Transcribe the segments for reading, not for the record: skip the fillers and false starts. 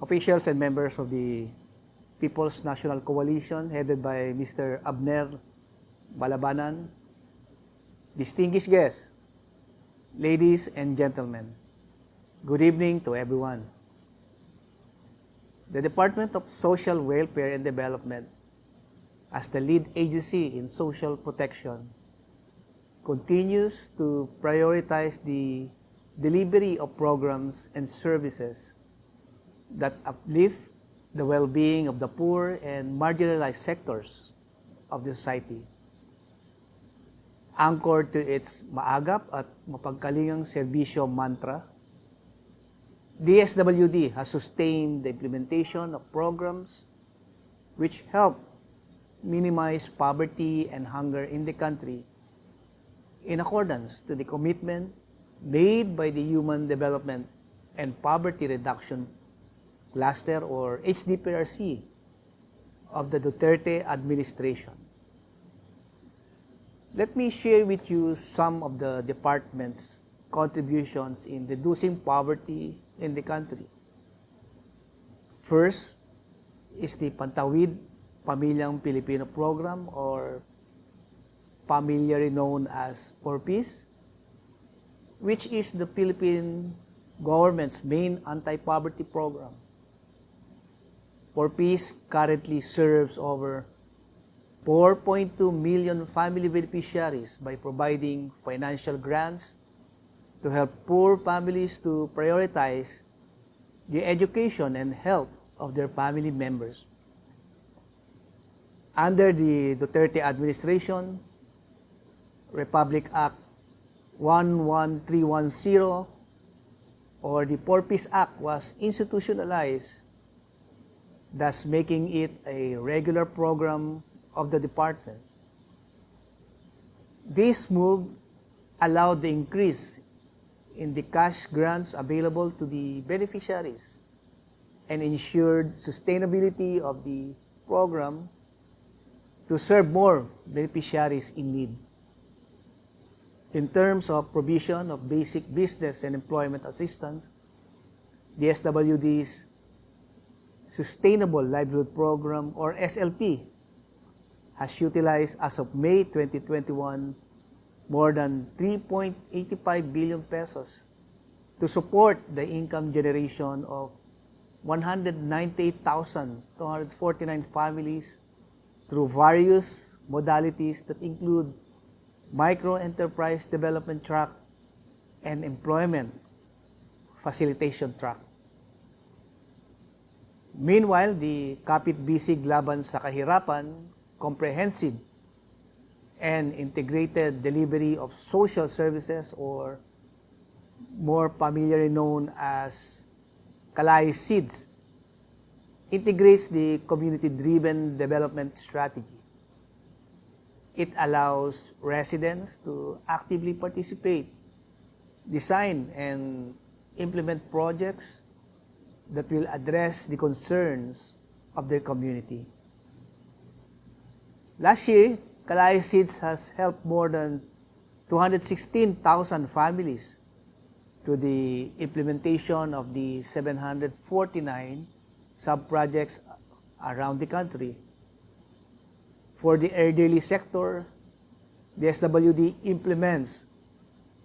officials and members of the People's National Coalition headed by Mr. Abner Balabanan, distinguished guests, ladies and gentlemen, good evening to everyone. The Department of Social Welfare and Development, as the lead agency in social protection, continues to prioritize the delivery of programs and services that uplift the well-being of the poor and marginalized sectors of the society. Anchored to its maagap at mapagkalingang serbisyo mantra, DSWD has sustained the implementation of programs which help minimize poverty and hunger in the country in accordance to the commitment made by the Human Development and Poverty Reduction Cluster or HDPRC of the Duterte administration. Let me share with you some of the department's contributions in reducing poverty in the country. First is the Pantawid Pamilyang Pilipino Program, or familiarly known as PORPIS, which is the Philippine government's main anti-poverty program. PORPIS currently serves over 4.2 million family beneficiaries by providing financial grants to help poor families to prioritize the education and health of their family members. Under the Duterte administration, Republic Act 11310 or the PORPIS Act was institutionalized, thus making it a regular program of the department. This move allowed the increase in the cash grants available to the beneficiaries and ensured sustainability of the program to serve more beneficiaries in need. In terms of provision of basic business and employment assistance, the DSWD's Sustainable Livelihood Program, or SLP, has utilized as of May 2021 more than 3.85 billion pesos to support the income generation of 198,249 families through various modalities that include micro-enterprise development track and employment facilitation track. Meanwhile, the Kapit Bisig Laban sa Kahirapan comprehensive and integrated delivery of social services, or more familiarly known as KALAI-SIDS, integrates the community-driven development strategy. It allows residents to actively participate, design, and implement projects that will address the concerns of their community. Last year, KALAI-SIDS has helped more than 216,000 families through the implementation of the 749 sub-projects around the country. For the elderly sector, the DSWD implements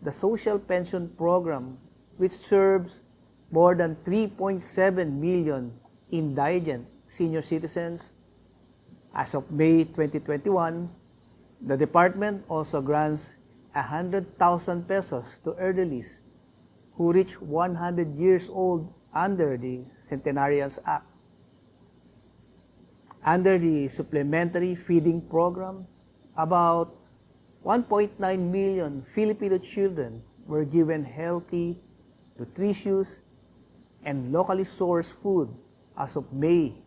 the Social Pension Program, which serves more than 3.7 million indigent senior citizens. As of May 2021, the department also grants 100,000 pesos to elderlies who reach 100 years old under the Centenarians Act. Under the Supplementary Feeding Program, about 1.9 million Filipino children were given healthy, nutritious, and locally sourced food as of May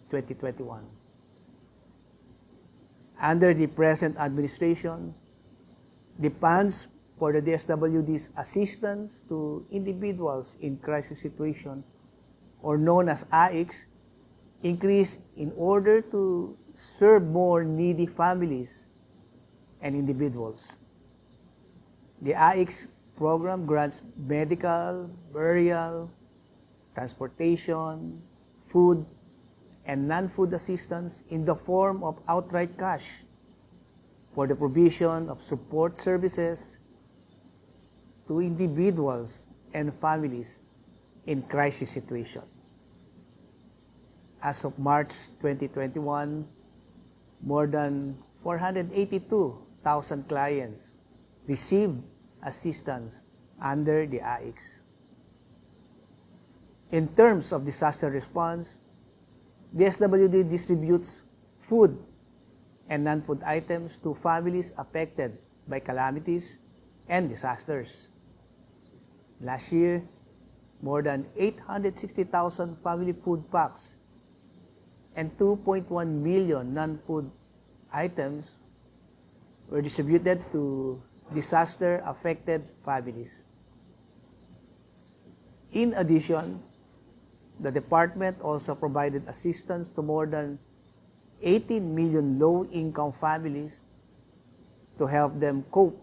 2021. Under the present administration, the funds for the DSWD's assistance to individuals in crisis situation, or known as AICs, increased in order to serve more needy families and individuals. The AICs program grants medical, burial, transportation, food, and non-food assistance in the form of outright cash for the provision of support services to individuals and families in crisis situation. As of March 2021, more than 482,000 clients received assistance under the AICS. In terms of disaster response, DSWD distributes food and non-food items to families affected by calamities and disasters. Last year, more than 860,000 family food packs and 2.1 million non-food items were distributed to disaster-affected families. In addition, the department also provided assistance to more than 18 million low-income families to help them cope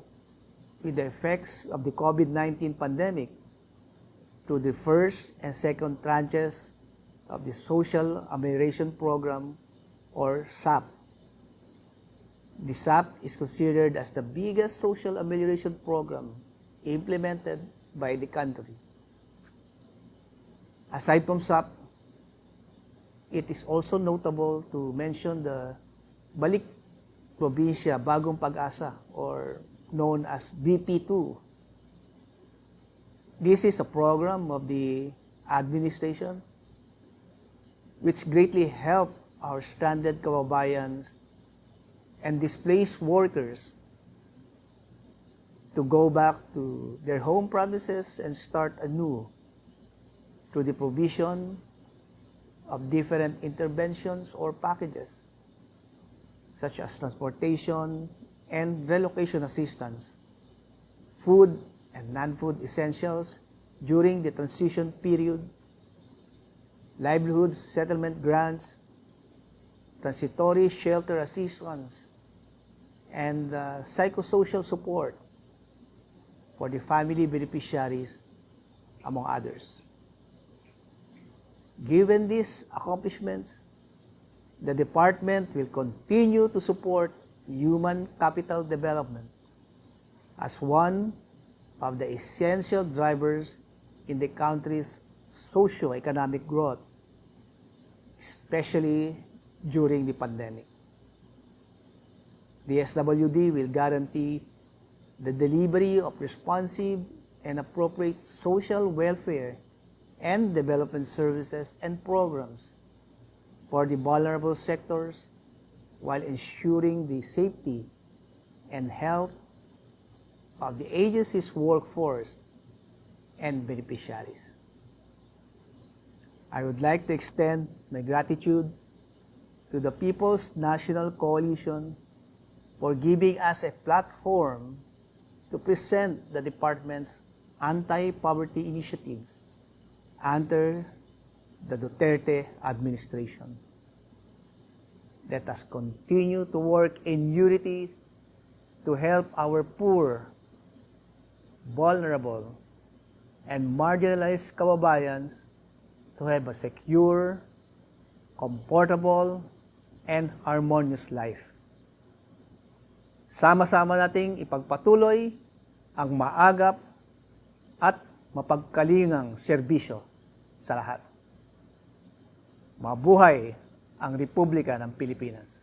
with the effects of the COVID-19 pandemic through the first and second tranches of the Social Amelioration Program, or SAP. The SAP is considered as the biggest social amelioration program implemented by the country. Aside from SAP, it is also notable to mention the Balik Probinsya Bagong Pag-asa, or known as BP2. This is a program of the administration which greatly helped our stranded kababayans and displaced workers to go back to their home provinces and start anew through the provision of different interventions or packages, such as transportation and relocation assistance, food and non-food essentials during the transition period, livelihood settlement grants, transitory shelter assistance, and psychosocial support for the family beneficiaries, among others. Given these accomplishments, the department will continue to support human capital development as one of the essential drivers in the country's socio-economic growth, especially during the pandemic. The DSWD will guarantee the delivery of responsive and appropriate social welfare and development services and programs for the vulnerable sectors while ensuring the safety and health of the agency's workforce and beneficiaries. I would like to extend my gratitude to the People's National Coalition for giving us a platform to present the department's anti-poverty initiatives under the Duterte administration. Let us continue to work in unity to help our poor, vulnerable, and marginalized kababayans to have a secure, comfortable, and harmonious life. Sama-sama nating ipagpatuloy ang maagap at mapagkalingang serbisyo sa lahat. Mabuhay ang Republika ng Pilipinas.